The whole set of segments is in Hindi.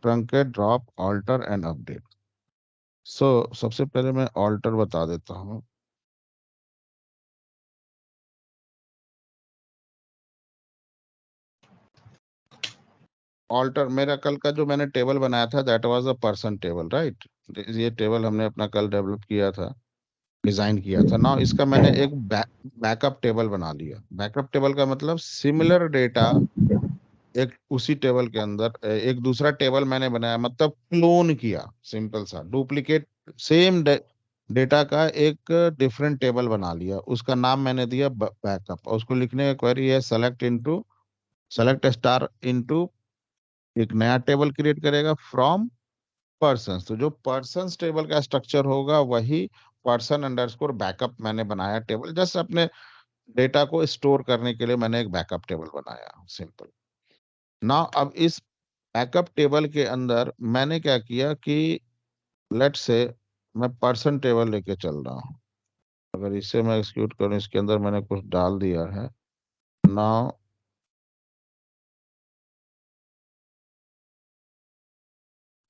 Truncate, drop, alter and update. So सबसे पहले मैं ऑल्टर बता देता हूँ। ऑल्टर, मेरा कल का जो मैंने टेबल बनाया था that was a person table, right. ये टेबल हमने अपना कल डेवलप किया था, डिजाइन किया था ना। इसका मैंने एक बैकअप टेबल बना लिया। बैकअप टेबल का मतलब सिमिलर डेटा एक उसी टेबल के अंदर एक दूसरा टेबल मैंने बनाया, मतलब क्लोन किया, सिंपल सा डुप्लीकेट सेम डेटा का एक डिफरेंट टेबल बना लिया। उसका नाम मैंने दिया बैकअप, और उसको लिखने का क्वेरी है सेलेक्ट स्टार इनटू, एक नया टेबल क्रिएट करेगा फ्रॉम पर्सन्स। तो जो पर्सन्स टेबल का स्ट्रक्चर होगा वही पर्सन अंडरस्कोर बैकअप मैंने बनाया टेबल, जस्ट अपने डेटा को स्टोर करने के लिए मैंने एक बैकअप टेबल बनाया, सिंपल। ना अब इस बैकअप टेबल के अंदर मैंने क्या किया कि लेट से मैं पर्सन टेबल लेके चल रहा हूँ। अगर इसे मैं एक्सिक्यूट करूँ, इसके अंदर मैंने कुछ डाल दिया है। नाउ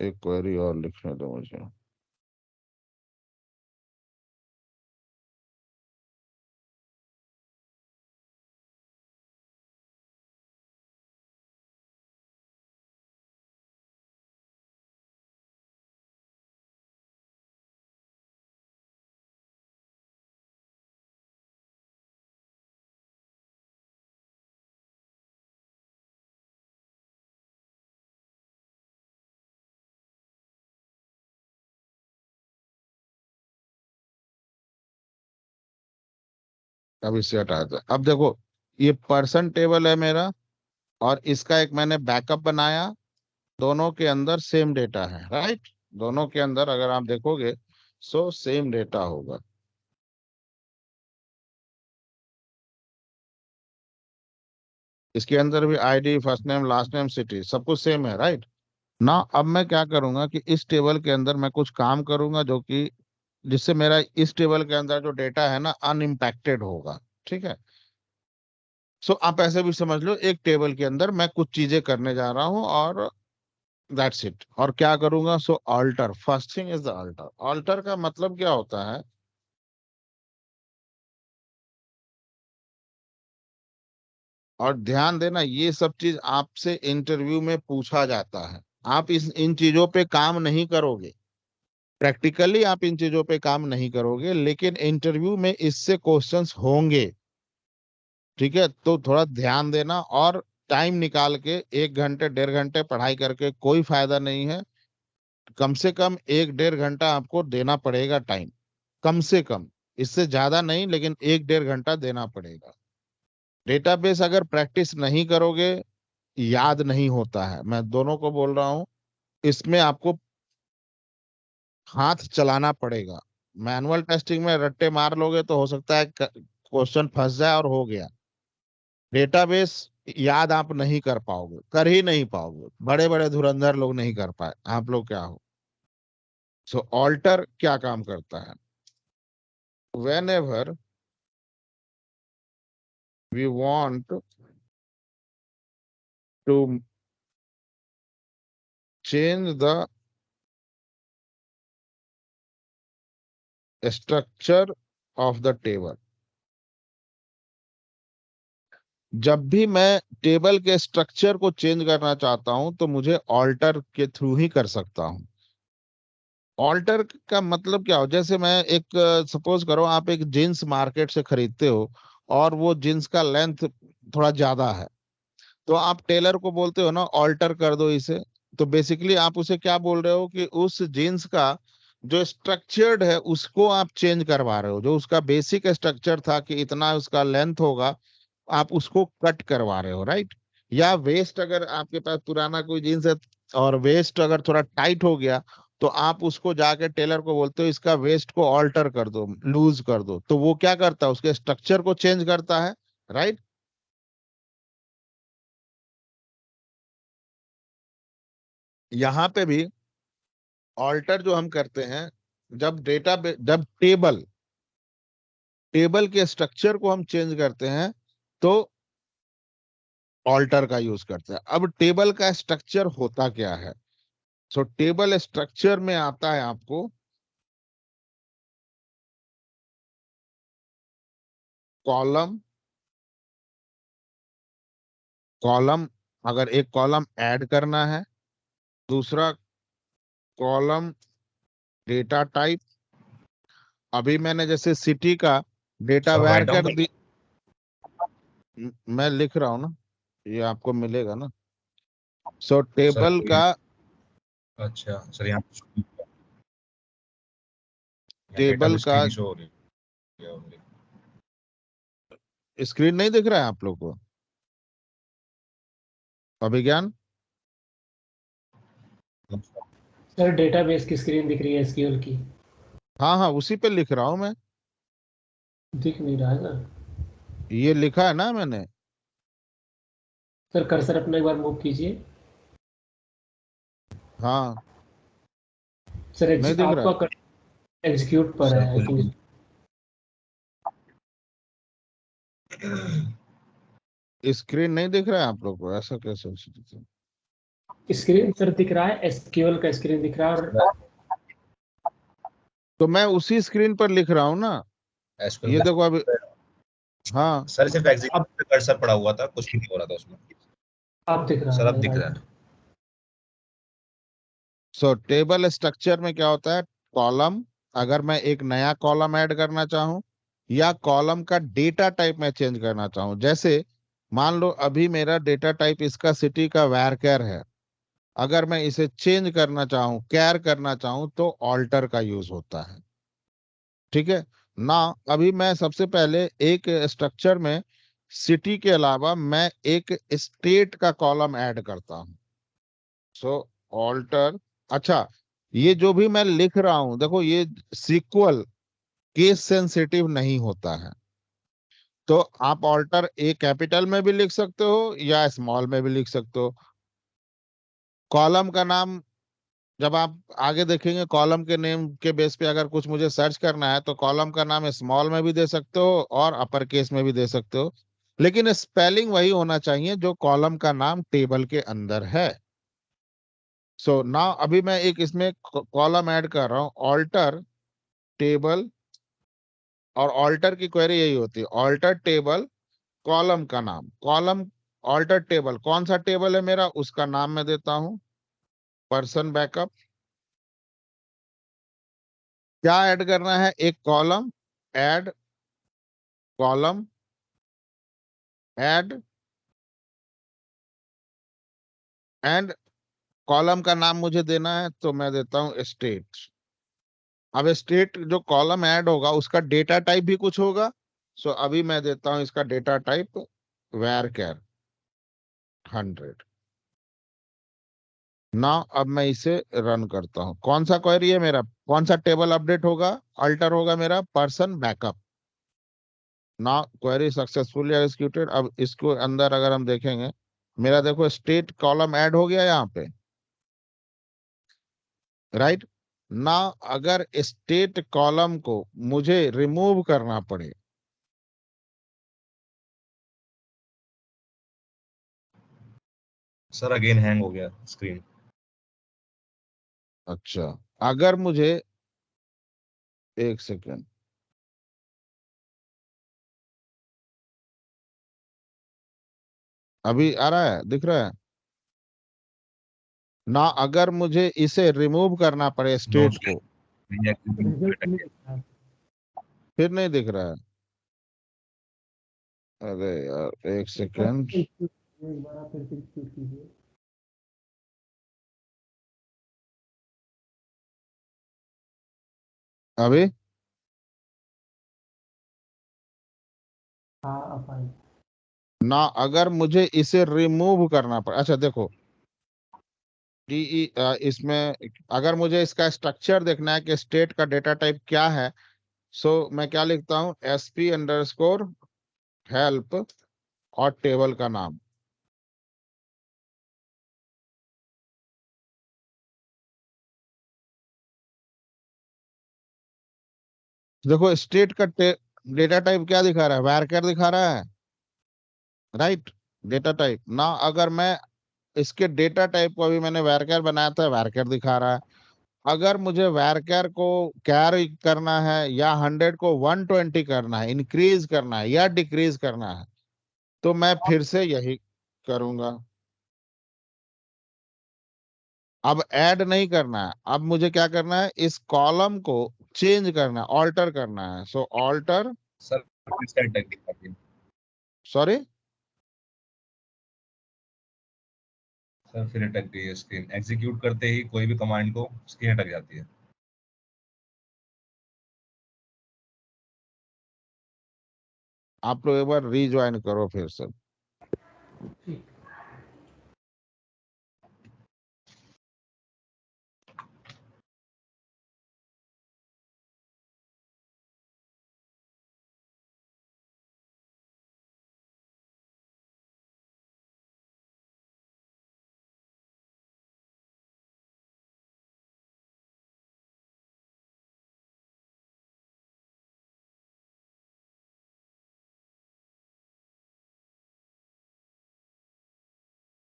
एक क्वेरी और लिखने दो मुझे। अब इसे हटा दो। अब देखो, ये पर्सन टेबल है मेरा, और इसका एक मैंने बैकअप बनाया। दोनों के अंदर सेम डेटा है, राइट। दोनों के अंदर अगर आप देखोगे सो सेम डेटा होगा। इसके अंदर भी ID, first name, last name, city, सब कुछ सेम है, राइट ना। अब मैं क्या करूंगा कि इस टेबल के अंदर मैं कुछ काम करूंगा जो कि जिससे मेरा इस टेबल के अंदर जो डेटा है ना अनइम्पैक्टेड होगा, ठीक है। सो आप ऐसे भी समझ लो, एक टेबल के अंदर मैं कुछ चीजें करने जा रहा हूँ, और दैट्स इट। और क्या करूंगा, so alter, first thing is the alter. Alter का मतलब क्या होता है, और ध्यान देना ये सब चीज आपसे इंटरव्यू में पूछा जाता है। आप इस इन चीजों पे काम नहीं करोगे, प्रैक्टिकली आप इन चीजों पे काम नहीं करोगे, लेकिन इंटरव्यू में इससे क्वेश्चंस होंगे, ठीक है। तो थोड़ा ध्यान देना, और टाइम निकाल के 1 घंटे 1.5 घंटे पढ़ाई करके कोई फायदा नहीं है। कम से कम 1 1.5 घंटा आपको देना पड़ेगा टाइम, कम से कम। इससे ज्यादा नहीं, लेकिन 1 1.5 घंटा देना पड़ेगा। डेटाबेस अगर प्रैक्टिस नहीं करोगे, याद नहीं होता है, मैं दोनों को बोल रहा हूँ। इसमें आपको हाथ चलाना पड़ेगा। मैनुअल टेस्टिंग में रट्टे मार लोगे तो हो सकता है क्वेश्चन फंस जाए और हो गया। डेटाबेस याद आप नहीं कर पाओगे, कर ही नहीं पाओगे। बड़े बड़े धुरंधर लोग नहीं कर पाए, आप लोग क्या हो। सो ऑल्टर क्या काम करता है, whenever we want to change the structure of the table, जब भी मैं टेबल के स्ट्रक्चर को चेंज करना चाहता हूं तो मुझे ऑल्टर के थ्रू ही कर सकता हूं। ऑल्टर का मतलब क्या हो, जैसे मैं एक सपोज करो आप एक जींस मार्केट से खरीदते हो, और वो जींस का लेंथ थोड़ा ज्यादा है, तो आप टेलर को बोलते हो ना ऑल्टर कर दो इसे। तो बेसिकली आप उसे क्या बोल रहे हो कि उस जींस का जो स्ट्रक्चर्ड है उसको आप चेंज करवा रहे हो। जो उसका बेसिक स्ट्रक्चर था कि इतना उसका लेंथ होगा, आप उसको कट करवा रहे हो, राइट। या वेस्ट, अगर आपके पास पुराना कोई जीन्स है और वेस्ट अगर थोड़ा टाइट हो गया, तो आप उसको जाके टेलर को बोलते हो इसका वेस्ट को ऑल्टर कर दो, लूज कर दो। तो वो क्या करता है, उसके स्ट्रक्चर को चेंज करता है, राइट। यहाँ पे भी ऑल्टर जो हम करते हैं, जब जब टेबल के स्ट्रक्चर को हम चेंज करते हैं, तो ऑल्टर का यूज करते हैं। अब टेबल का स्ट्रक्चर होता क्या है, सो टेबल स्ट्रक्चर में आता है आपको कॉलम, कॉलम, अगर एक कॉलम ऐड करना है, दूसरा कॉलम डेटा टाइप। अभी मैंने जैसे सिटी का डेटा सर वैर राइट डाउन कर दी, मैं लिख रहा हूं ना, ये आपको मिलेगा ना। सो सर टेबल का, अच्छा सर यहाँ टेबल डेटा का स्क्रीन शो हो रही है only। स्क्रीन नहीं दिख रहा है आप लोग को अभिज्ञान? सर डेटाबेस की स्क्रीन दिख रही है एसक्यूएल की। हाँ हाँ, उसी पे लिख रहा हूं मैं। दिख नहीं रहा है सर। ये लिखा है ना मैंने। सर कर्सर अपना एक बार मूव कीजिए। हाँ, सर नहीं दिख रहा आपका एग्जीक्यूट पर सर है आई थिंक। है, स्क्रीन नहीं दिख रहा है आप लोग को, ऐसा कैसे हो सकता है? स्क्रीन सर दिख रहा है, एसक्यूएल का स्क्रीन दिख रहा है और तो मैं उसी स्क्रीन पर लिख रहा हूँ ना, ये देखो अभी। हाँ, सर सिर्फ एग्जीक्यूट पे कर्सर पड़ा हुआ था, कुछ भी नहीं हो रहा था उसमें। अब दिख रहा सर अब है दिख रहा राइट। है। सो टेबल स्ट्रक्चर में क्या होता है, कॉलम, अगर मैं एक नया कॉलम ऐड करना चाहूं या कॉलम का डेटा टाइप मैं चेंज करना चाहूं, जैसे मान लो अभी मेरा डेटा टाइप इसका सिटी का वैरकर है, अगर मैं इसे चेंज करना चाहूं, कैर करना चाहूं, तो ऑल्टर का यूज होता है। ठीक है ना? अभी मैं सबसे पहले एक स्ट्रक्चर में सिटी के अलावा मैं एक स्टेट का कॉलम ऐड करता हूं। सो ऑल्टर, अच्छा, ये जो भी मैं लिख रहा हूं देखो, ये सीक्वल केस सेंसिटिव नहीं होता है। तो आप ऑल्टर ए कैपिटल में भी लिख सकते हो या स्मॉल में भी लिख सकते हो। कॉलम का नाम जब आप आगे देखेंगे, कॉलम के नेम के बेस पे अगर कुछ मुझे सर्च करना है तो कॉलम का नाम स्मॉल में भी दे सकते हो और अपर केस में भी दे सकते हो, लेकिन स्पेलिंग वही होना चाहिए जो कॉलम का नाम टेबल के अंदर है। सो नाउ अभी मैं एक इसमें कॉलम ऐड कर रहा हूं, ऑल्टर टेबल, और ऑल्टर की क्वेरी यही होती है, ऑल्टर टेबल कॉलम का नाम, कॉलम ऑल्टर टेबल, कौन सा टेबल है मेरा उसका नाम मैं देता हूं, पर्सन बैकअप। क्या ऐड करना है, एक column, add column, add, and column का नाम मुझे देना है तो मैं देता हूं स्टेट। अब स्टेट जो कॉलम ऐड होगा उसका डेटा टाइप भी कुछ होगा। सो अभी मैं देता हूं इसका डेटा टाइप वैरकर 100 ना। अब मैं इसे रन करता हूं, कौन सा क्वेरी है मेरा, कौन सा टेबल अपडेट होगा, अल्टर होगा मेरा पर्सन बैकअप ना। Query successfully executed. अब इसको अंदर अगर हम देखेंगे, मेरा देखो स्टेट कॉलम ऐड हो गया यहाँ पे, राइट ना। अगर स्टेट कॉलम को मुझे रिमूव करना पड़े, सर अगेन हैंग हो गया स्क्रीन। अच्छा, अगर मुझे, एक सेकेंड, अभी आ रहा है, दिख रहा है ना? अगर मुझे इसे रिमूव करना पड़े नो स्टेट को, रिजल्ट नहीं दिख रहा है। फिर नहीं दिख रहा है। अरे यार, एक सेकेंड, एक बार आप फिर से execute कीजिए। अभी हाँ अब आए। ना, अगर मुझे इसे रिमूव करना पड़े, अच्छा देखो, डी इसमें अगर मुझे इसका स्ट्रक्चर देखना है कि स्टेट का डेटा टाइप क्या है, सो मैं क्या लिखता हूं, SP_हेल्प और टेबल का नाम। देखो स्टेट का डेटा टाइप क्या दिखा रहा है, वैरकर दिखा रहा है, राइट, डेटा टाइप ना। अगर मैं इसके डेटा टाइप को अभी मैंने varchar बनाया था, varchar दिखा रहा है। अगर मुझे varchar को कैरी करना है या 100 को 120 करना है, इंक्रीज करना है या डिक्रीज करना है, तो मैं फिर से यही करूंगा। अब ऐड नहीं करना है, अब मुझे क्या करना है, इस कॉलम को चेंज करना है, ऑल्टर करना है। सो ऑल्टर, सर इसका अटैक दिखाती है। सॉरी सर फिर अटक गई है स्क्रीन, एग्जीक्यूट करते ही कोई भी कमांड को स्क्रीन अटक जाती है। आप लोग एक बार रीज्वाइन करो फिर से। ठीक।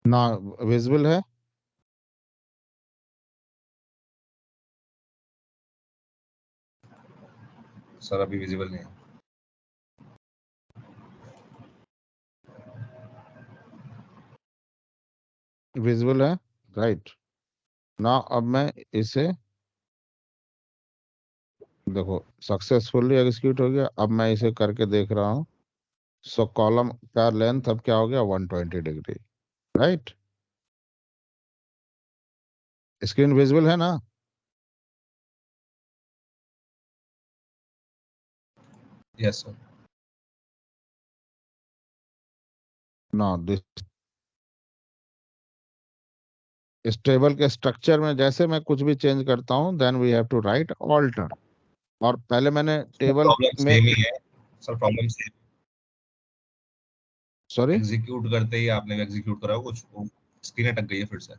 ना विजिबल है? सर अभी विजिबल नहीं है। विजिबल है, राइट। ना अब मैं इसे, देखो सक्सेसफुली एग्जीक्यूट हो गया। अब मैं इसे करके देख रहा हूँ। सो कॉलम का लेंथ अब क्या हो गया, 120 डिग्री, राइट। स्क्रीन विजिबल है ना? Yes sir. ना दिस, इस टेबल के स्ट्रक्चर में जैसे मैं कुछ भी चेंज करता हूँ, then we have to write alter. और पहले मैंने टेबल प्रॉब्लम में, सेम ही है sir, problem same. Sorry execute करते ही आपने एग्जीक्यूट करा कुछ, स्क्रीन अटक गई है फिर से।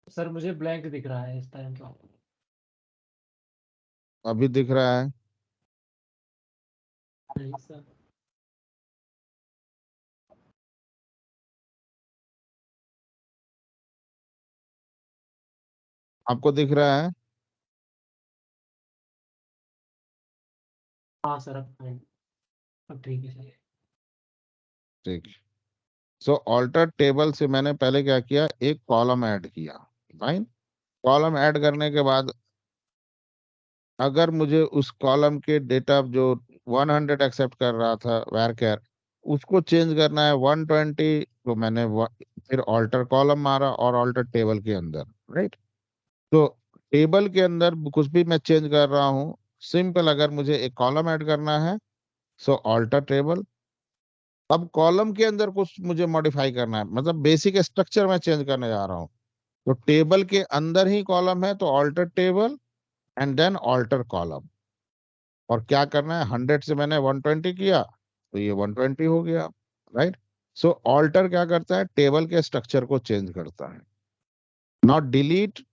सर मुझे ब्लैंक दिख रहा है इस टाइम तो। अभी दिख रहा है? नहीं सर। आपको दिख रहा है? हाँ सर, अब fine। अब ठीक है सर। ठीक। सो ऑल्टर टेबल से मैंने पहले क्या किया, एक कॉलम ऐड किया, फाइन। कॉलम ऐड करने के बाद अगर मुझे उस कॉलम के डेटा जो 100 एक्सेप्ट कर रहा था varchar, उसको चेंज करना है 120, तो मैंने फिर ऑल्टर कॉलम मारा और ऑल्टर टेबल के अंदर, राइट। तो टेबल के अंदर कुछ भी मैं चेंज कर रहा हूँ, सिंपल। अगर मुझे एक कॉलम ऐड करना है, सो ऑल्टर टेबल। अब कॉलम के अंदर कुछ मुझे मॉडिफाई करना है, मतलब बेसिक स्ट्रक्चर में चेंज करने जा रहा हूँ, तो टेबल के अंदर ही कॉलम है, तो alter table and then alter column. और क्या करना है, 100 से मैंने 120 किया, तो ये 120 हो गया, राइट। सो ऑल्टर क्या करता है, टेबल के स्ट्रक्चर को चेंज करता है, नॉट डिलीट।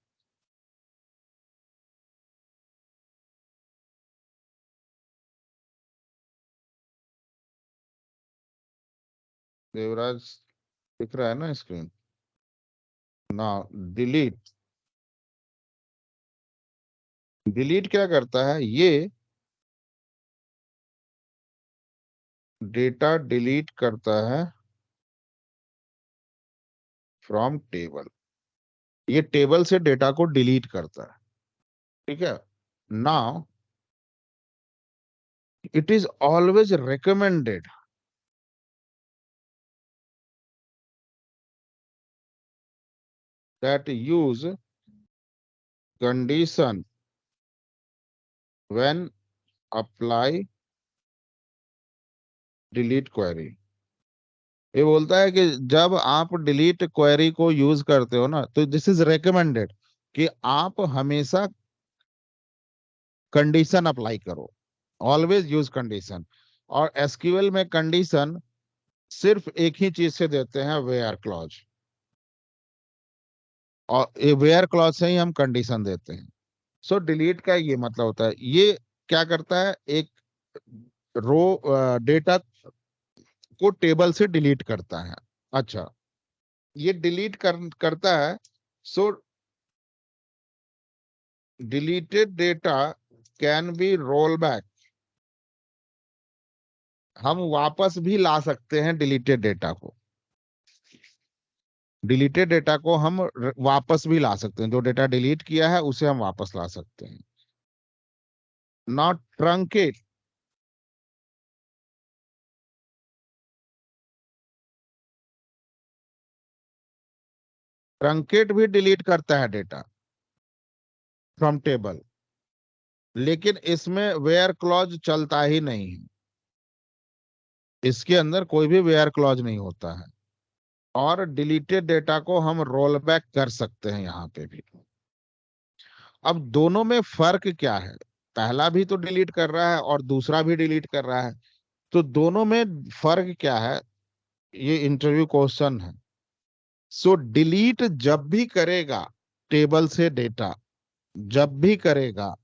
देवराज, दिख रहा है ना स्क्रीन? ना डिलीट। डिलीट क्या करता है, ये डेटा डिलीट करता है फ्रॉम टेबल। ये टेबल से डेटा को डिलीट करता है, ठीक है। Now it is always recommended that use condition when apply delete query। ये बोलता है कि जब आप डिलीट क्वेरी को यूज करते हो ना, तो दिस इज रेकमेंडेड कि आप हमेशा कंडीशन अप्लाई करो, ऑलवेज यूज कंडीशन। और एसक्यूएल में कंडीशन सिर्फ एक ही चीज से देते हैं, वेयर क्लॉज। और ये वेयर क्लॉज से ही हम कंडीशन देते हैं। सो डिलीट का ये मतलब होता है, ये क्या करता है, एक रो डेटा को टेबल से डिलीट करता है। अच्छा, ये डिलीट करता है। So deleted data can be roll back. हम वापस भी ला सकते हैं डिलीटेड डेटा को। डिलीटेड डेटा को हम वापस भी ला सकते हैं। जो डेटा डिलीट किया है उसे हम वापस ला सकते हैं। Not truncate. ट्रंकेट भी डिलीट करता है डेटा फ्रॉम टेबल, लेकिन इसमें वेयर क्लॉज चलता ही नहीं है। इसके अंदर कोई भी वेयर क्लॉज नहीं होता है। और डिलीटेड डेटा को हम रोल बैक कर सकते हैं यहां पे भी। अब दोनों में फर्क क्या है? पहला भी तो डिलीट कर रहा है और दूसरा भी डिलीट कर रहा है, तो दोनों में फर्क क्या है? ये इंटरव्यू क्वेश्चन है। सो डिलीट जब भी करेगा टेबल से डेटा, जब भी करेगा,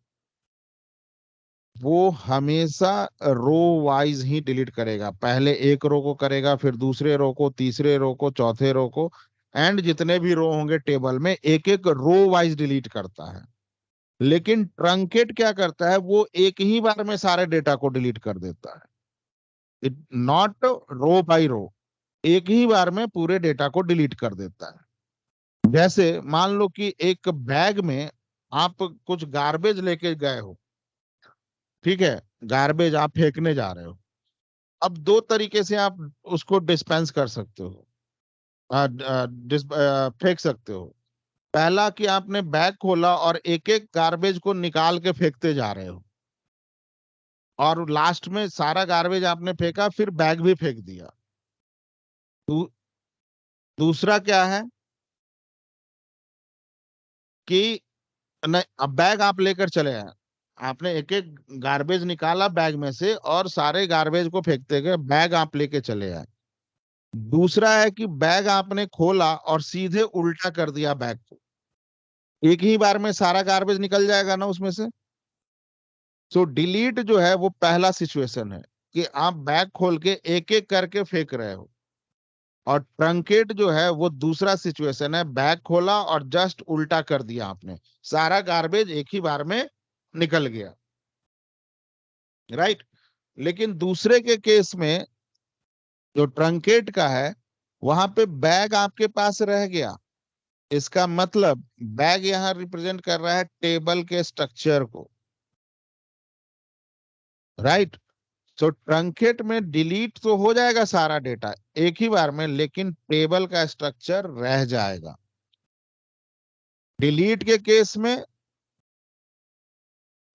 वो हमेशा रो वाइज ही डिलीट करेगा। पहले एक रो को करेगा, फिर दूसरे रो को, तीसरे रो को, चौथे रो को, एंड जितने भी रो होंगे टेबल में एक एक रो वाइज डिलीट करता है। लेकिन ट्रंकेट क्या करता है? वो एक ही बार में सारे डेटा को डिलीट कर देता है। इट नॉट रो बाय रो, एक ही बार में पूरे डेटा को डिलीट कर देता है। जैसे मान लो कि एक बैग में आप कुछ गार्बेज लेके गए हो, ठीक है, गार्बेज आप फेंकने जा रहे हो। अब दो तरीके से आप उसको डिस्पेंस कर सकते हो, फेंक सकते हो। पहला कि आपने बैग खोला और एक एक गार्बेज को निकाल के फेंकते जा रहे हो, और लास्ट में सारा गार्बेज आपने फेंका, फिर बैग भी फेंक दिया। दू, दूसरा क्या है कि नहीं, अब बैग आप लेकर चले आए, आपने एक एक गार्बेज निकाला बैग में से और सारे गार्बेज को फेंकते गए, बैग आप लेके चले आए। दूसरा है कि बैग आपने खोला और सीधे उल्टा कर दिया बैग को, एक ही बार में सारा गार्बेज निकल जाएगा ना उसमें से। सो डिलीट जो है वो पहला सिचुएशन है कि आप बैग खोल के एक एक करके फेंक रहे हो। और ट्रंकेट जो है वो दूसरा सिचुएशन है, बैग खोला और जस्ट उल्टा कर दिया आपने, सारा गार्बेज एक ही बार में निकल गया, राइट। लेकिन दूसरे के केस में जो ट्रंकेट का है, वहां पे बैग आपके पास रह गया। इसका मतलब बैग यहां रिप्रेजेंट कर रहा है टेबल के स्ट्रक्चर को, राइट। सो ट्रंकेट में डिलीट तो हो जाएगा सारा डेटा एक ही बार में, लेकिन टेबल का स्ट्रक्चर रह जाएगा। डिलीट के केस में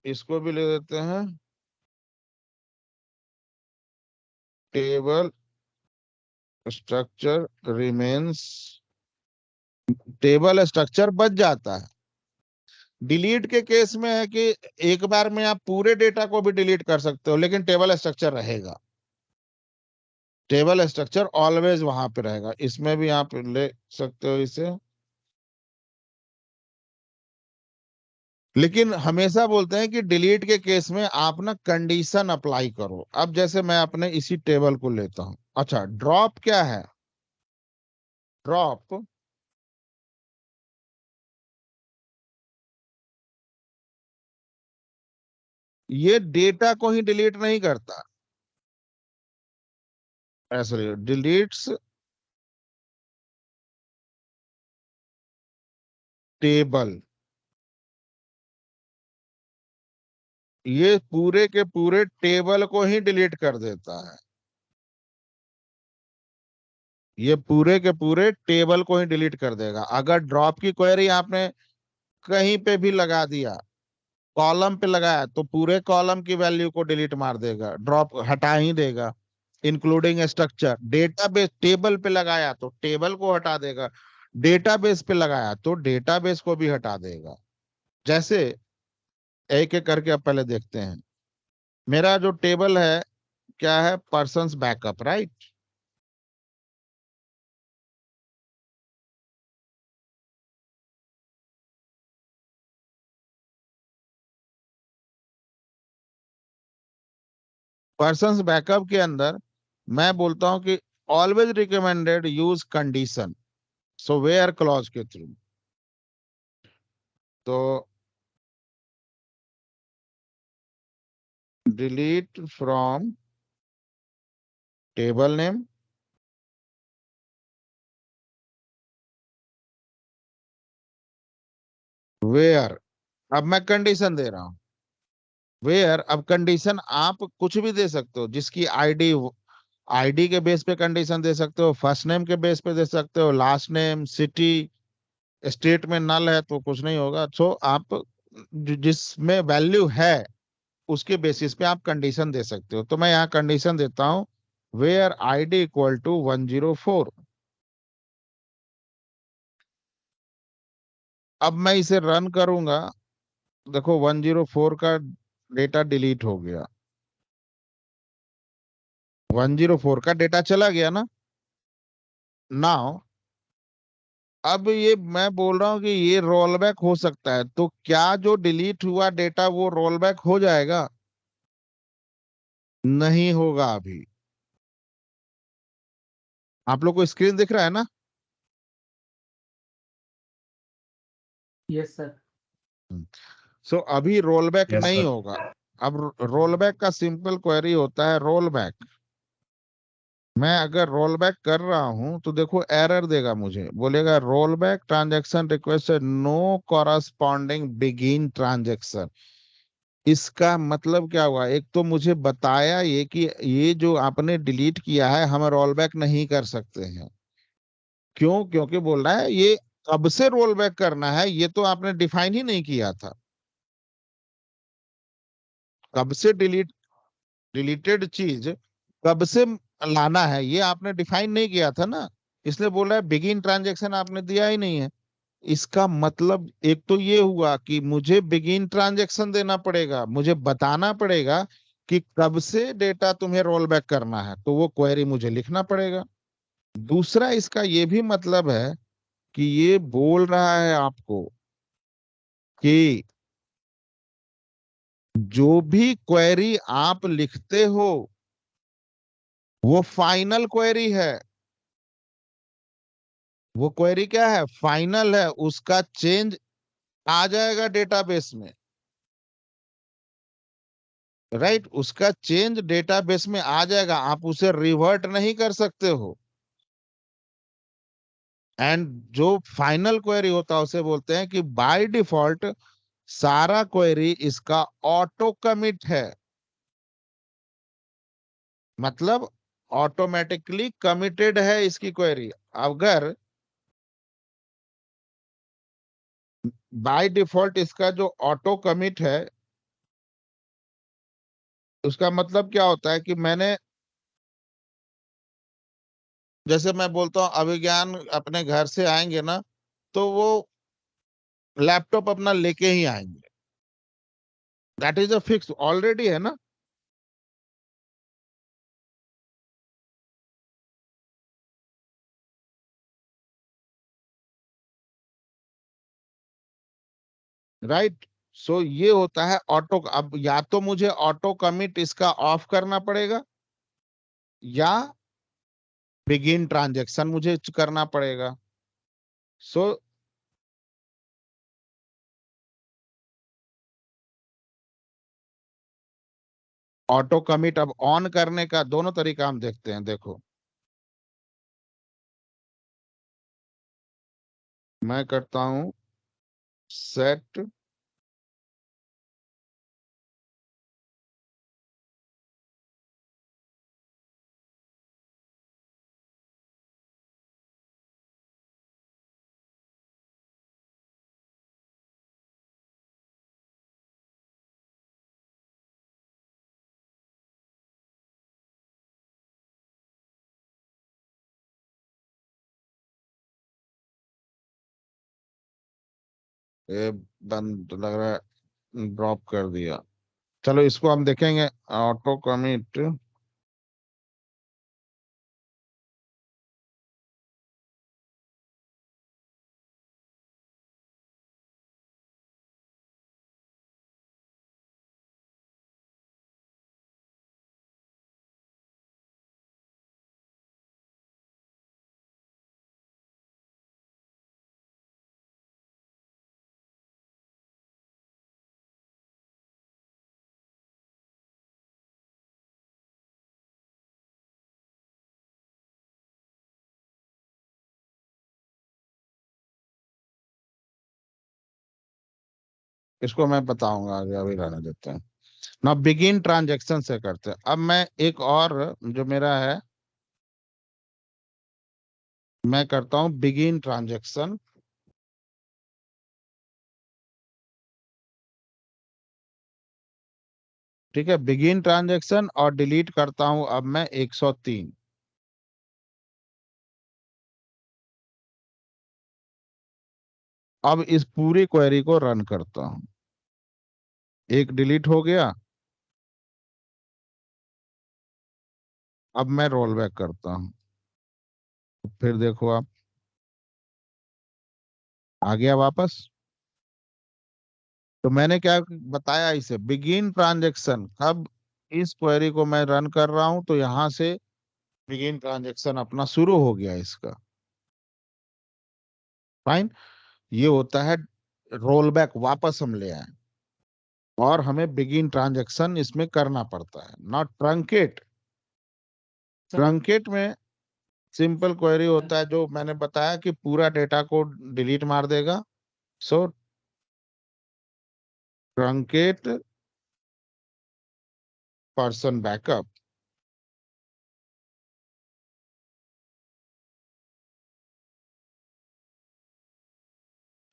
इसको भी ले देते हैं, table structure remains, table structure बच जाता है। डिलीट के केस में है कि एक बार में आप पूरे डेटा को भी डिलीट कर सकते हो, लेकिन टेबल स्ट्रक्चर रहेगा। टेबल स्ट्रक्चर ऑलवेज वहां पे रहेगा। इसमें भी आप ले सकते हो इसे, लेकिन हमेशा बोलते हैं कि डिलीट के केस में आप ना कंडीशन अप्लाई करो। अब जैसे मैं अपने इसी टेबल को लेता हूं, अच्छा, ड्रॉप क्या है? ड्रॉप ये डेटा को ही डिलीट नहीं करता, ऐसे डिलीट्स टेबल। ये पूरे के पूरे टेबल को ही डिलीट कर देता है। ये पूरे के पूरे टेबल को ही डिलीट कर देगा। अगर ड्रॉप की क्वेरी आपने कहीं पे भी लगा दिया, कॉलम पे लगाया, तो पूरे कॉलम की वैल्यू को डिलीट मार देगा, ड्रॉप हटा ही देगा, इंक्लूडिंग स्ट्रक्चर। डेटाबेस टेबल पे लगाया तो टेबल को हटा देगा, डेटाबेस पे लगाया तो डेटाबेस को भी हटा देगा। जैसे एक एक करके अब पहले देखते हैं। मेरा जो टेबल है क्या है? Persons backup, right. Persons backup के अंदर मैं बोलता हूं कि always recommended use condition. So where clause के थ्रू। तो delete from table name, where, अब मैं कंडीशन दे रहा हूं, वेयर, अब कंडीशन आप कुछ भी दे सकते हो, जिसकी आईडी, आईडी के बेस पे कंडीशन दे सकते हो, फर्स्ट नेम के बेस पे दे सकते हो, लास्ट नेम, सिटी, स्टेट में नल है तो कुछ नहीं होगा। सो आप जिसमें वैल्यू है उसके बेसिस पे आप कंडीशन दे सकते हो। तो मैं यहाँ कंडीशन देता हूं, वेयर आईडी इक्वल टू 104। अब मैं इसे रन करूंगा, देखो 104 का डेटा डिलीट हो गया, 104 का डेटा चला गया ना। नाउ अब ये मैं बोल रहा हूँ कि ये रोल बैक हो सकता है, तो क्या जो डिलीट हुआ डेटा वो रोल बैक हो जाएगा? नहीं होगा अभी। आप लोग को स्क्रीन दिख रहा है ना? Yes sir. सो अभी रोल बैक यस नहीं सर। होगा। अब रोल बैक का सिंपल क्वेरी होता है रोल बैक। मैं अगर रोल बैक कर रहा हूं तो देखो एरर देगा, मुझे बोलेगा roll back transaction request no corresponding begin transaction. इसका मतलब क्या हुआ? एक तो मुझे बताया ये कि ये जो आपने डिलीट किया है हम रोल बैक नहीं कर सकते हैं। क्यों? क्योंकि बोल रहा है ये कब से रोल बैक करना है, ये तो आपने डिफाइन ही नहीं किया था। कब से डिलीटेड चीज कब से लाना है ये आपने डिफाइन नहीं किया था ना। इसलिए बोल रहा है बिगिन ट्रांजैक्शन आपने दिया ही नहीं है। इसका मतलब एक तो ये हुआ कि मुझे बिगिन ट्रांजैक्शन देना पड़ेगा, मुझे बताना पड़ेगा कि कब से डेटा तुम्हें रोल बैक करना है, तो वो क्वेरी मुझे लिखना पड़ेगा। दूसरा इसका ये भी मतलब है कि ये बोल रहा है आपको कि जो भी क्वेरी आप लिखते हो वो फाइनल क्वेरी है। वो क्वेरी क्या है? फाइनल है, उसका चेंज आ जाएगा डेटाबेस में। राइट, उसका चेंज डेटाबेस में आ जाएगा, आप उसे रिवर्ट नहीं कर सकते हो। एंड जो फाइनल क्वेरी होता है उसे बोलते हैं कि बाय डिफॉल्ट सारा क्वेरी इसका ऑटो कमिट है, मतलब ऑटोमेटिकली कमिटेड है इसकी क्वेरी। अगर बाय डिफॉल्ट इसका जो ऑटो कमिट है, उसका मतलब क्या होता है कि मैंने, जैसे मैं बोलता हूँ अभिज्ञान अपने घर से आएंगे ना, तो वो लैपटॉप अपना लेके ही आएंगे, that is a fix already है ना। राइट, सो ये होता है ऑटो। अब या तो मुझे ऑटो कमिट इसका ऑफ करना पड़ेगा या बिगिन ट्रांजैक्शन मुझे करना पड़ेगा। सो ऑटो कमिट अब ऑन करने का दोनों तरीका हम देखते हैं। देखो मैं करता हूं सेट ये बंद लग रहा है, ड्रॉप कर दिया। चलो इसको हम देखेंगे ऑटो कमिट। इसको मैं बताऊंगा आगे, अभी रहने देते हैं ना। बिगिन ट्रांजैक्शन से करते हैं। अब मैं एक और जो मेरा है, मैं करता हूं बिगिन ट्रांजैक्शन। ठीक है, बिगिन ट्रांजैक्शन, और डिलीट करता हूं अब मैं 103। अब इस पूरी क्वेरी को रन करता हूं। एक डिलीट हो गया। अब मैं रोल बैक करता हूं, फिर देखो आप, आ गया वापस। तो मैंने क्या बताया इसे, बिगिन ट्रांजैक्शन। अब इस क्वेरी को मैं रन कर रहा हूं तो यहां से बिगिन ट्रांजैक्शन अपना शुरू हो गया इसका। फाइन। ये होता है रोल बैक, वापस हम ले आए। और हमें बिगिन ट्रांजैक्शन इसमें करना पड़ता है, नॉट ट्रंकेट। ट्रंकेट में सिंपल क्वेरी होता है, जो मैंने बताया कि पूरा डेटा को डिलीट मार देगा। सो ट्रंकेट पर्सन बैकअप।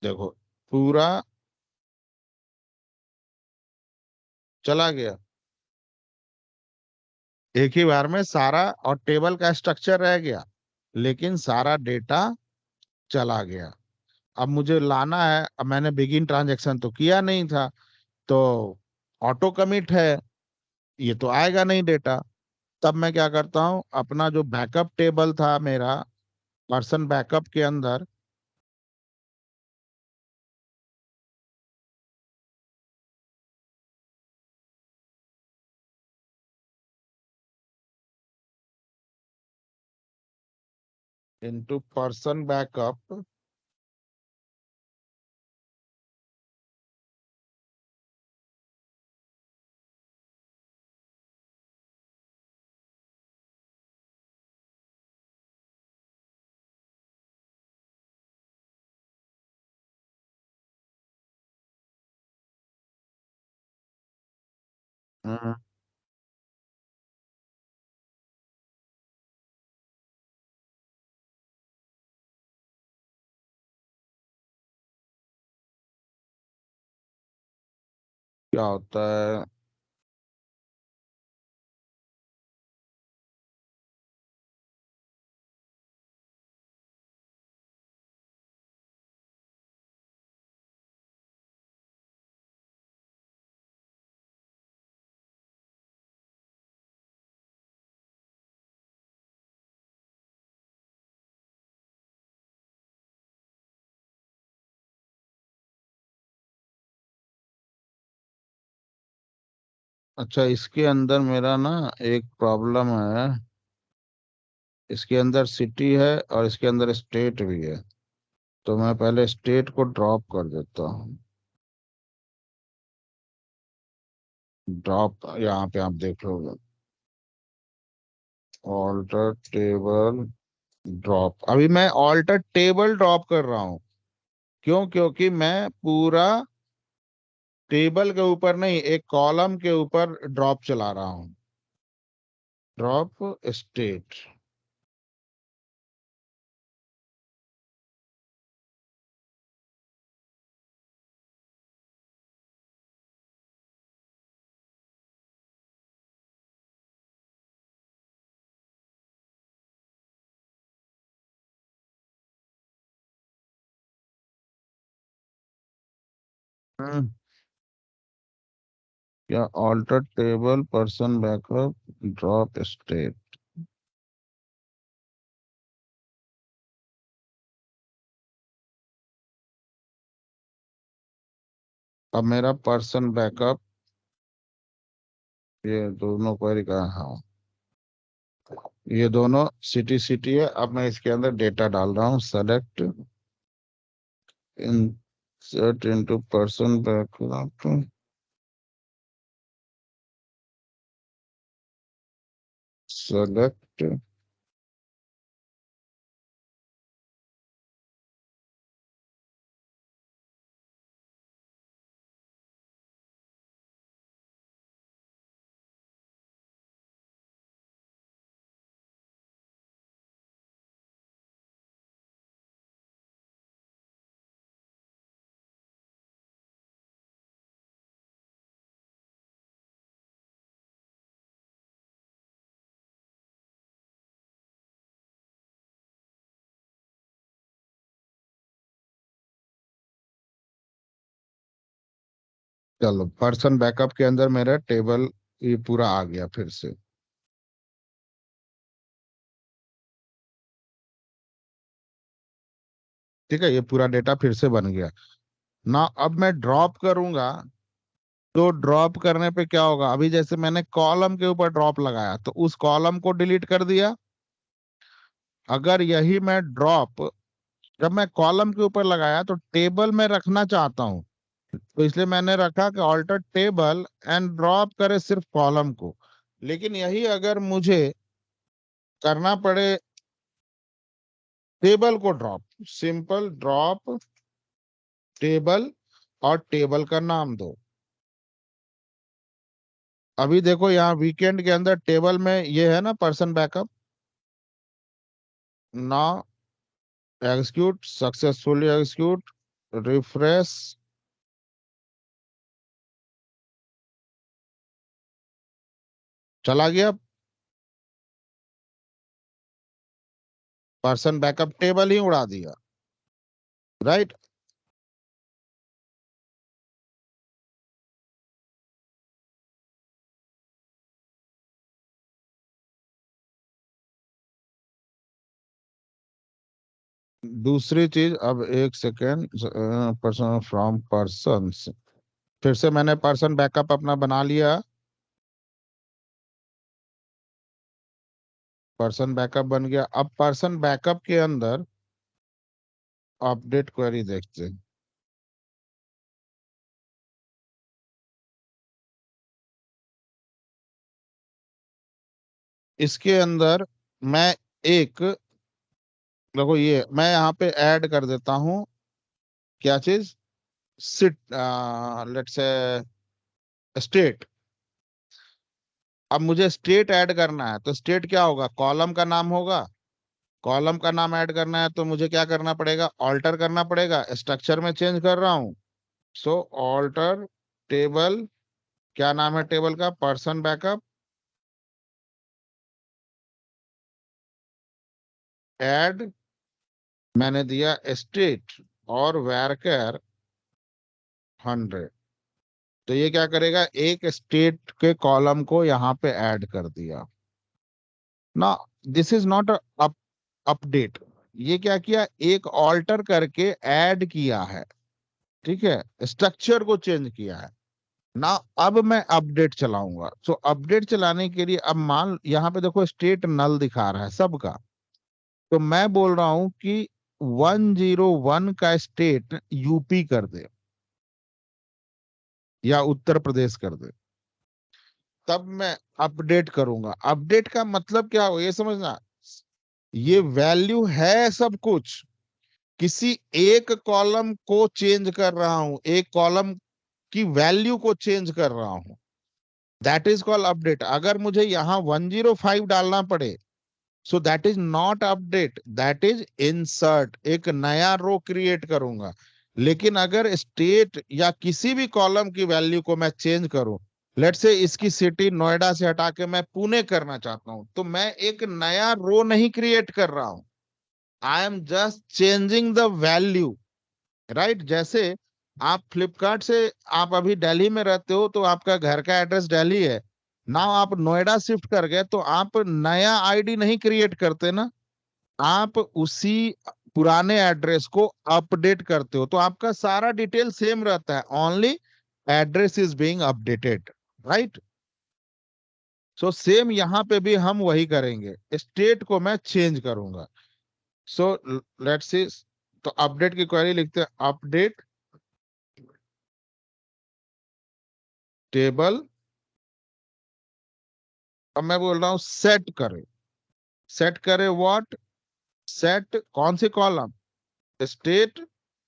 देखो पूरा चला गया, एक ही बार में सारा, और टेबल का स्ट्रक्चर रह गया, लेकिन सारा डेटा चला गया। अब मुझे लाना है, अब मैंने बिगिन ट्रांजैक्शन तो किया नहीं था, तो ऑटो कमिट है, ये तो आएगा नहीं डेटा। तब मैं क्या करता हूं, अपना जो बैकअप टेबल था मेरा पर्सन बैकअप के अंदर, इनटू पर्सन बैकअप, क्या होता है, अच्छा इसके अंदर मेरा ना एक प्रॉब्लम है। इसके अंदर सिटी है और इसके अंदर स्टेट भी है, तो मैं पहले स्टेट को ड्रॉप कर देता हूँ। ड्रॉप, यहाँ पे आप देख लो, ऑल्टर टेबल ड्रॉप। अभी मैं ऑल्टर टेबल ड्रॉप कर रहा हूँ। क्यों? क्योंकि मैं पूरा टेबल के ऊपर नहीं, एक कॉलम के ऊपर ड्रॉप चला रहा हूँ। Drop state. हम्म, या alter table person backup drop state. अब मेरा पर्सन बैकअप, ये दोनों क्वेरी का, हाँ ये दोनों सिटी सिटी है। अब मैं इसके अंदर डेटा डाल रहा हूँ, select insert into person backup, select चलो पर्सन बैकअप के अंदर मेरा टेबल ये पूरा आ गया फिर से। ठीक है, ये पूरा डेटा फिर से बन गया ना। अब मैं ड्रॉप करूंगा तो ड्रॉप करने पे क्या होगा, अभी जैसे मैंने कॉलम के ऊपर ड्रॉप लगाया तो उस कॉलम को डिलीट कर दिया। अगर यही मैं ड्रॉप जब मैं कॉलम के ऊपर लगाया तो टेबल में रखना चाहता हूं, तो इसलिए मैंने रखा कि ऑल्टर टेबल एंड ड्रॉप करे सिर्फ कॉलम को। लेकिन यही अगर मुझे करना पड़े टेबल को ड्रॉप, सिंपल ड्रॉप टेबल और टेबल का नाम दो। अभी देखो यहाँ वीकेंड के अंदर टेबल में ये है ना person backup. Now execute, successfully execute, refresh. चला गया पर्सन बैकअप, टेबल ही उड़ा दिया, राइट। दूसरी चीज, अब एक सेकेंड, पर्सन फ्रॉम पर्सन, फिर से मैंने पर्सन बैकअप अपना बना लिया। पर्सन बैकअप बन गया। अब पर्सन बैकअप के अंदर अपडेट क्वेरी देखते हैं। इसके अंदर मैं एक, देखो ये मैं यहाँ पे ऐड कर देता हूँ क्या चीज, सिट, लेट्स से स्टेट। अब मुझे स्टेट ऐड करना है तो स्टेट क्या होगा, कॉलम का नाम होगा। कॉलम का नाम ऐड करना है तो मुझे क्या करना पड़ेगा, ऑल्टर करना पड़ेगा। स्ट्रक्चर में चेंज कर रहा हूँ, सो ऑल्टर टेबल, क्या नाम है टेबल का, पर्सन बैकअप, ऐड, मैंने दिया स्टेट और varchar 100। तो ये क्या करेगा, एक स्टेट के कॉलम को यहाँ पे ऐड कर दिया ना। This is not update. ये क्या किया, एक ऑल्टर करके ऐड किया है, ठीक है, स्ट्रक्चर को चेंज किया है ना। अब मैं अपडेट चलाऊंगा, सो अपडेट चलाने के लिए अब मान यहाँ पे देखो स्टेट नल दिखा रहा है सबका। तो मैं बोल रहा हूं कि 101 का स्टेट यूपी कर दे या उत्तर प्रदेश कर दे। तब मैं अपडेट करूंगा। अपडेट का मतलब क्या हो ये समझना, ये वैल्यू है सब कुछ, किसी एक कॉलम को चेंज कर रहा हूं, एक कॉलम की वैल्यू को चेंज कर रहा हूं, दैट इज कॉल्ड अपडेट। अगर मुझे यहाँ 105 डालना पड़े, so that is not update, that is insert, एक नया रो क्रिएट करूंगा। लेकिन अगर स्टेट या किसी भी कॉलम की वैल्यू को मैं चेंज करूं, लेट से इसकी सिटी नोएडा से हटा के मैं पुणे करना चाहता हूं, तो मैं एक नया रो नहीं क्रिएट कर रहा हूं, I am just changing the value, right. जैसे आप फ्लिपकार्ट से, आप अभी दिल्ली में रहते हो तो आपका घर का एड्रेस दिल्ली है ना, आप नोएडा शिफ्ट कर गए तो आप नया आईडी नहीं क्रिएट करते ना, आप उसी पुराने एड्रेस को अपडेट करते हो, तो आपका सारा डिटेल सेम रहता है, only address is being updated, right. So same यहाँ पे भी हम वही करेंगे, स्टेट को मैं चेंज करूंगा। सो लेट्स सी, तो अपडेट की क्वेरी लिखते हैं, अपडेट टेबल। अब मैं बोल रहा हूँ सेट करे, सेट करे व्हाट, सेट कौन सी column, state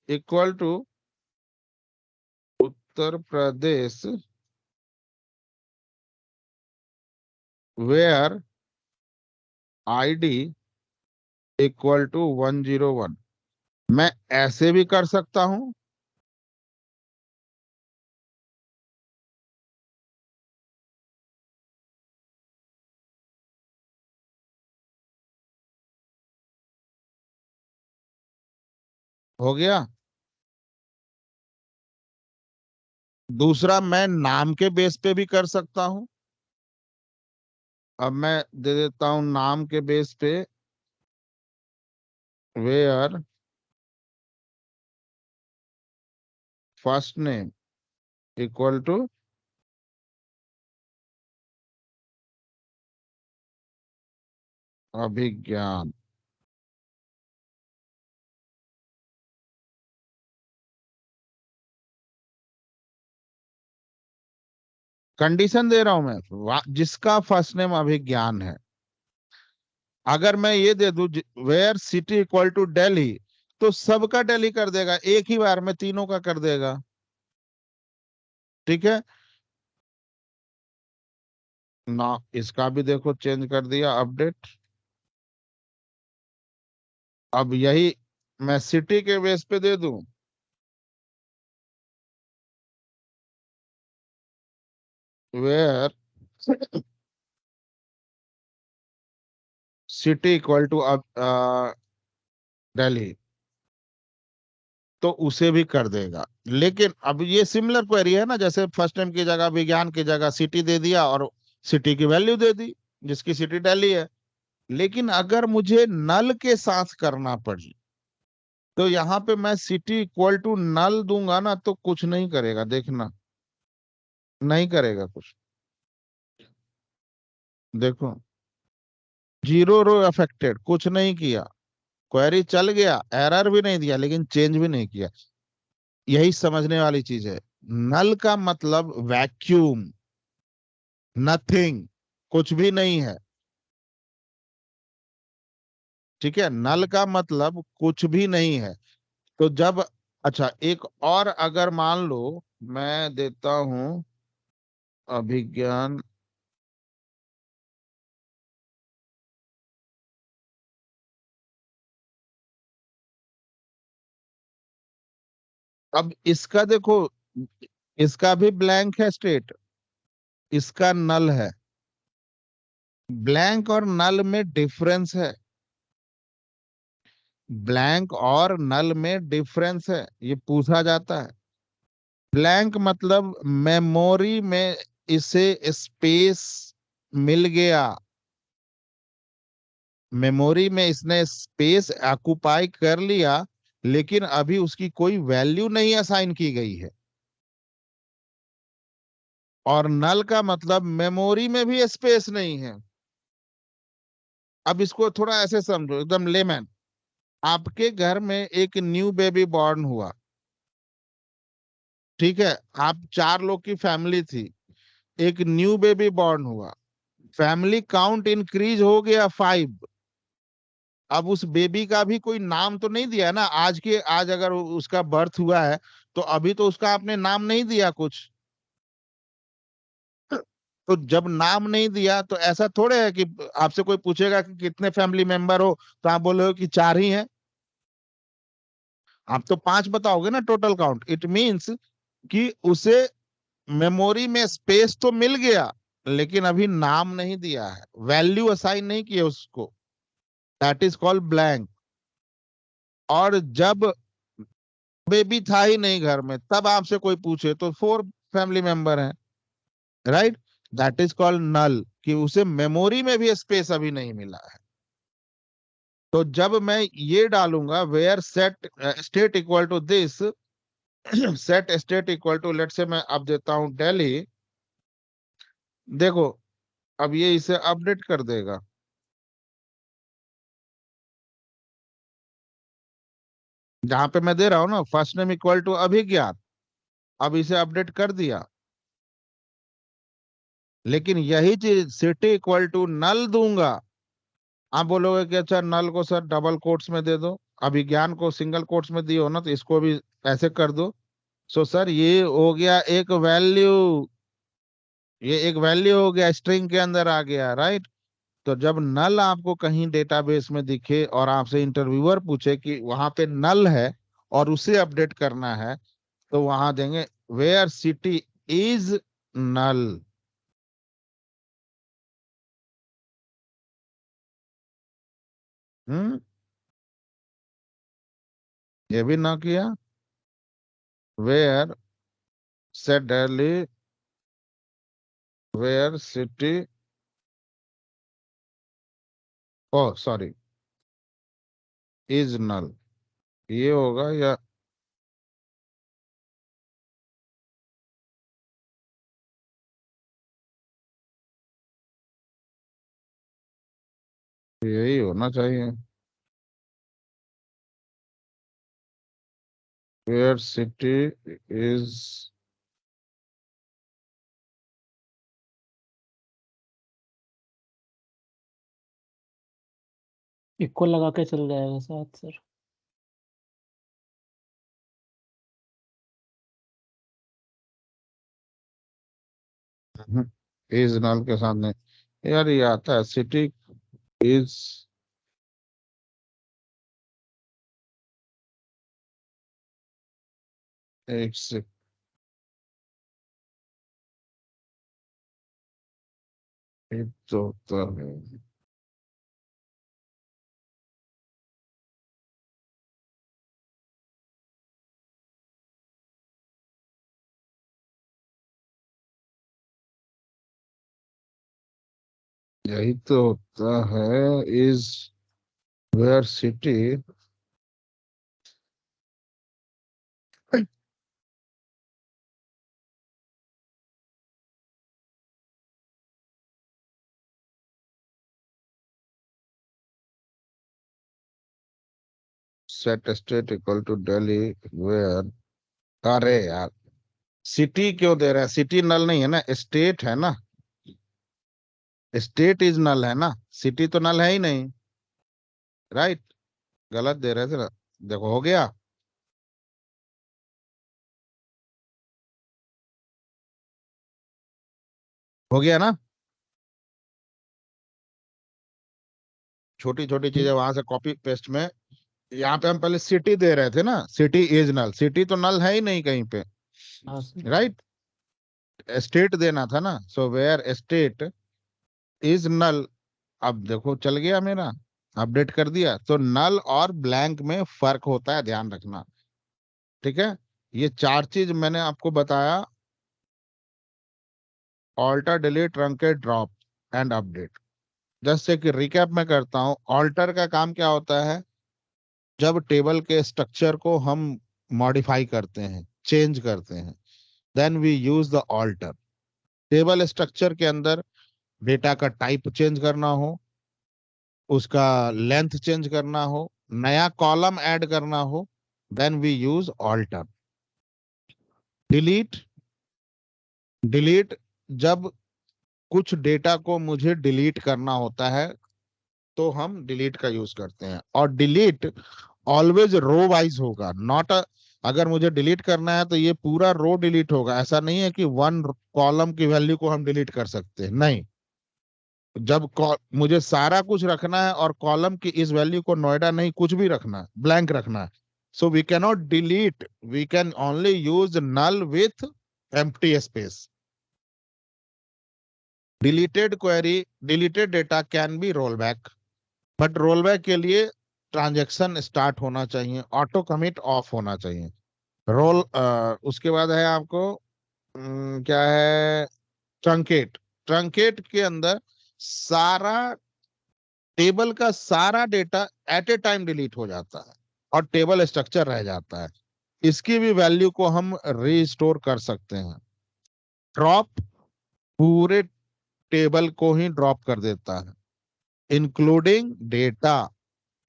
equal to Uttar Pradesh, where ID equal to 101। मैं ऐसे भी कर सकता हूं, हो गया। दूसरा मैं नाम के बेस पे भी कर सकता हूं। अब मैं दे देता हूं नाम के बेस पे, where first name equal to Abhigyan. Condition दे रहा हूं मैं, जिसका फर्स्ट नेम अभिज्ञान है। अगर मैं ये दे दूं where city equal to Delhi, तो सबका दिल्ली कर देगा, एक ही बार में तीनों का कर देगा। ठीक है ना, इसका भी देखो चेंज कर दिया, अपडेट। अब यही मैं सिटी के बेस पे दे दूं, where city equal to Delhi, तो उसे भी कर देगा। लेकिन अब ये सिमिलर क्वेरी है ना, जैसे फर्स्ट नेम की जगह विज्ञान की जगह सिटी दे दिया और सिटी की वैल्यू दे दी, जिसकी सिटी दिल्ली है। लेकिन अगर मुझे नल के साथ करना पड़ी, तो यहाँ पे मैं सिटी इक्वल टू नल दूंगा ना, तो कुछ नहीं करेगा, देखना नहीं करेगा कुछ। देखो, जीरो रो अफेक्टेड, कुछ नहीं किया, क्वेरी चल गया, एरर भी नहीं दिया, लेकिन चेंज भी नहीं किया। यही समझने वाली चीज है। नल का मतलब वैक्यूम, नथिंग, कुछ भी नहीं है। ठीक है, नल का मतलब कुछ भी नहीं है। तो जब, अच्छा एक और, अगर मान लो मैं देता हूं अभिज्ञान, अब इसका देखो, इसका भी ब्लैंक है स्टेट, इसका नल है। ब्लैंक और नल में डिफरेंस है, ब्लैंक और नल में डिफरेंस है, ये पूछा जाता है। ब्लैंक मतलब मेमोरी में इसे स्पेस मिल गया, मेमोरी में इसने स्पेस ऑक्युपाई कर लिया, लेकिन अभी उसकी कोई वैल्यू नहीं असाइन की गई है। और नल का मतलब मेमोरी में भी स्पेस नहीं है। अब इसको थोड़ा ऐसे समझो, एकदम लेमैन। आपके घर में एक न्यू बेबी बॉर्न हुआ, ठीक है, आप चार लोग की फैमिली थी, एक न्यू बेबी बॉर्न हुआ, फैमिली काउंट इंक्रीज हो गया 5। अब उस बेबी का भी कोई नाम तो नहीं दिया ना, आज के आज अगर उसका बर्थ हुआ है, तो अभी तो उसका आपने नाम नहीं दिया कुछ। तो जब नाम नहीं दिया, तो ऐसा थोड़े है कि आपसे कोई पूछेगा कि कितने फैमिली मेंबर हो, तो आप बोलोगे कि चार ही हैं। आप तो पांच बताओगे ना टोटल काउंट। इट मींस कि उसे मेमोरी में स्पेस तो मिल गया, लेकिन अभी नाम नहीं दिया है, वैल्यू असाइन नहीं किया उसको। That is called blank. और जब बेबी था ही नहीं घर में, तब आपसे कोई पूछे तो 4 फैमिली मेंबर हैं, right, that is called null, कि उसे मेमोरी में भी स्पेस अभी नहीं मिला है। तो जब मैं ये डालूंगा where set state equal to this, set state equal to, let say मैं अब देता हूं दिल्ली। देखो, अब ये इसे अपडेट कर देगा। जहां पे मैं दे रहा हूं ना फर्स्ट नेम इक्वल टू अभिज्ञान, अब इसे अपडेट कर दिया। लेकिन यही चीज सिटी इक्वल टू नल दूंगा, आप बोलोगे कि अच्छा नल को सर डबल कोट्स में दे दो, अभिज्ञान को सिंगल कोट्स में दियो ना, तो इसको भी ऐसे कर दो। सो सर ये हो गया एक वैल्यू, ये एक वैल्यू हो गया, स्ट्रिंग के अंदर आ गया, राइट। तो जब नल आपको कहीं डेटाबेस में दिखे और आपसे इंटरव्यूअर पूछे कि वहां पे नल है और उसे अपडेट करना है, तो वहां देंगे वेयर सिटी इज नल। हम्म, ये भी ना किया, where set Delhi where city, oh sorry, is null, ये होगा या यही होना चाहिए, where city is, इक्वल लगा के चल जाएगा साथ सर। इज नल के सामने यार ये आता है, सिटी इज, एक से एक तो होता है, यही तो होता है, is where city set state equal to Delhi where, अरे यार सिटी क्यों दे रहा है, सिटी नल नहीं है ना, स्टेट है ना, स्टेट इज नल है ना, सिटी तो नल है ही नहीं, राइट, गलत दे रहे थे ना, देखो हो गया, हो गया ना, छोटी छोटी चीजें वहां से कॉपी पेस्ट में, यहाँ पे हम पहले सिटी दे रहे थे ना, सिटी इज नल, सिटी तो नल है ही नहीं कहीं पे, हाँ सर। राइट, स्टेट देना था ना, so where state is null, अब देखो चल गया मेरा, अपडेट कर दिया, तो नल और ब्लैंक में फर्क होता है, ध्यान रखना, ठीक है, ये चार चीज मैंने आपको बताया, alter, delete, truncate, drop and update, जैसे कि रिकैप में करता हूं, ऑल्टर का काम क्या होता है, जब टेबल के स्ट्रक्चर को हम मॉडिफाई करते हैं, चेंज करते हैं, then we use the alter, table structure के अंदर डेटा का टाइप चेंज करना हो, उसका लेंथ चेंज करना हो, नया कॉलम ऐड करना हो, then we use alter, delete, delete जब कुछ डेटा को मुझे डिलीट करना होता है तो हम डिलीट का यूज करते हैं, और डिलीट ऑलवेज रो वाइज होगा, नॉट अगर मुझे डिलीट करना है तो ये पूरा रो डिलीट होगा, ऐसा नहीं है कि वन कॉलम की वैल्यू को हम डिलीट कर सकते हैं, नहीं, जब मुझे सारा कुछ रखना है और कॉलम की इस वैल्यू को नोएडा नहीं, कुछ भी रखना है, ब्लैंक रखना है, so we can not delete, we can only use null with empty space, deleted query, deleted data can be roll back, but roll back के लिए ट्रांजैक्शन स्टार्ट होना चाहिए, ऑटो कमिट ऑफ होना चाहिए, रोल उसके बाद है आपको क्या है, ट्रंकेट, ट्रंकेट के अंदर सारा टेबल का सारा डेटा एट ए टाइम डिलीट हो जाता है और टेबल स्ट्रक्चर रह जाता है, इसकी भी वैल्यू को हम रीस्टोर कर सकते हैं, ड्रॉप पूरे टेबल को ही ड्रॉप कर देता है, including data,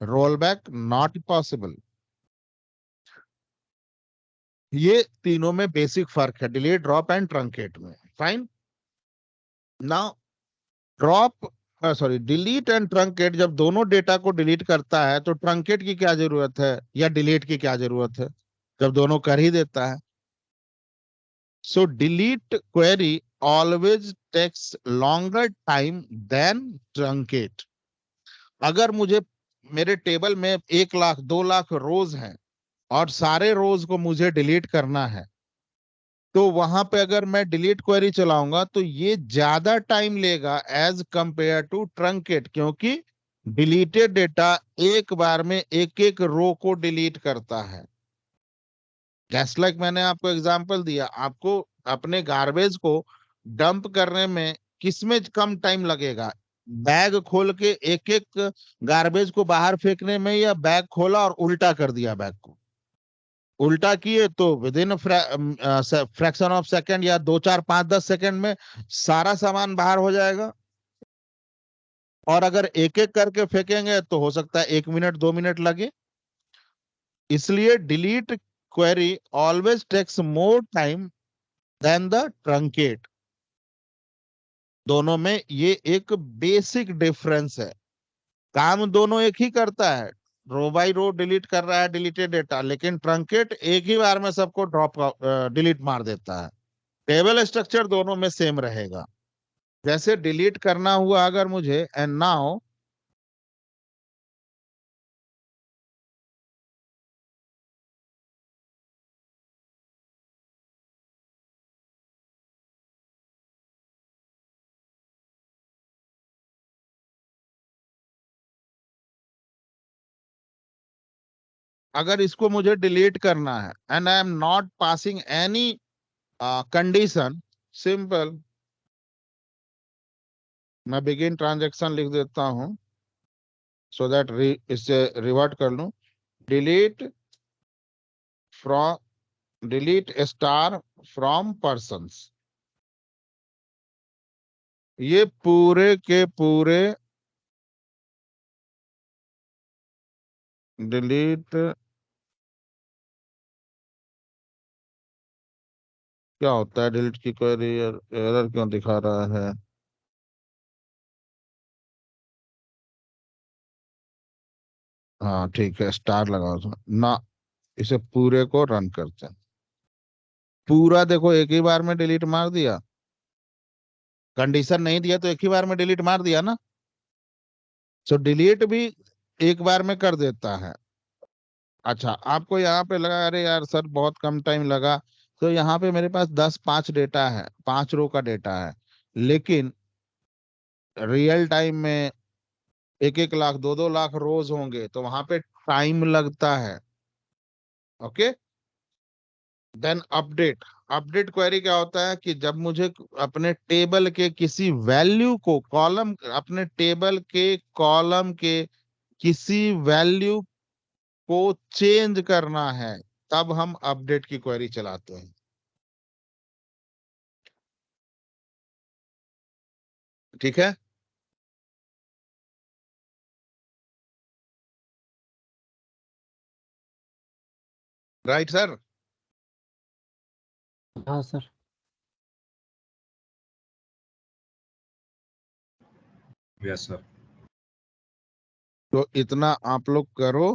roll back not possible, ये तीनों में बेसिक फर्क है, डिलीट, ड्रॉप एंड ट्रंकेट में, fine, now drop, sorry, delete and truncate जब दोनों डेटा को डिलीट करता है तो ट्रंकेट की क्या जरूरत है या डिलीट की क्या जरूरत है, जब दोनों कर ही देता है, so delete query always takes longer time than truncate, अगर मुझे मेरे टेबल में 1 लाख 2 लाख रोज हैं और सारे रोज को मुझे डिलीट करना है, तो वहां पे अगर मैं डिलीट क्वेरी चलाऊंगा तो ये ज्यादा टाइम लेगा एज कंपेयर टू ट्रंकेट, क्योंकि डिलीटेड डेटा एक बार में एक एक रो को डिलीट करता है, जैस्ट लाइक मैंने आपको एग्जांपल दिया, आपको अपने गार्बेज को डंप करने में किसमें कम टाइम लगेगा, बैग खोल के एक एक गार्बेज को बाहर फेंकने में, या बैग खोला और उल्टा कर दिया, बैग को उल्टा किए तो with in fraction of second या 2 4 5 10 सेकंड में सारा सामान बाहर हो जाएगा। और अगर एक एक करके फेंकेंगे तो हो सकता है 1 मिनट 2 मिनट लगे। इसलिए delete query always takes more time than the truncate. दोनों में ये एक बेसिक डिफरेंस है। काम दोनों एक ही करता है, रो बाई रो डिलीट कर रहा है डिलीटेड डेटा, लेकिन ट्रंकेट एक ही बार में सबको ड्रॉप डिलीट मार देता है। टेबल स्ट्रक्चर दोनों में सेम रहेगा। जैसे डिलीट करना हुआ अगर मुझे, एंड नाउ अगर इसको मुझे डिलीट करना है and I am not passing any condition, simple मैं बिगिन ट्रांजैक्शन लिख देता हूं सो दैट इससे रिवर्ट कर लूं। Delete from, delete star from persons, ये पूरे के पूरे डिलीट, क्या होता है डिलीट की क्वेरी, एरर क्यों दिखा रहा है? हाँ ठीक है, स्टार लगाओ उसमें ना। इसे पूरे को रन करते हैं। पूरा देखो एक ही बार में डिलीट मार दिया, कंडीशन नहीं दिया तो एक ही बार में डिलीट मार दिया ना। सो डिलीट भी एक बार में कर देता है। अच्छा, आपको यहाँ पे लगा अरे यार सर बहुत कम टाइम लगा, तो यहाँ पे मेरे पास 5 डेटा है, 5 रो का डेटा है, लेकिन रियल टाइम में 1 1 लाख 2 2 लाख रोज होंगे तो वहां पे टाइम लगता है। Okay, then update. Update query क्या होता है कि जब मुझे अपने टेबल के किसी वैल्यू को, कॉलम, अपने टेबल के कॉलम के किसी वैल्यू को चेंज करना है, तब हम अपडेट की क्वेरी चलाते हैं। ठीक है, राइट सर? हाँ सर। Yes sir. तो इतना आप लोग करो,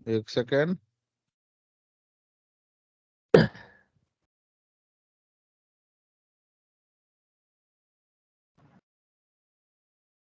1 सेकेंड।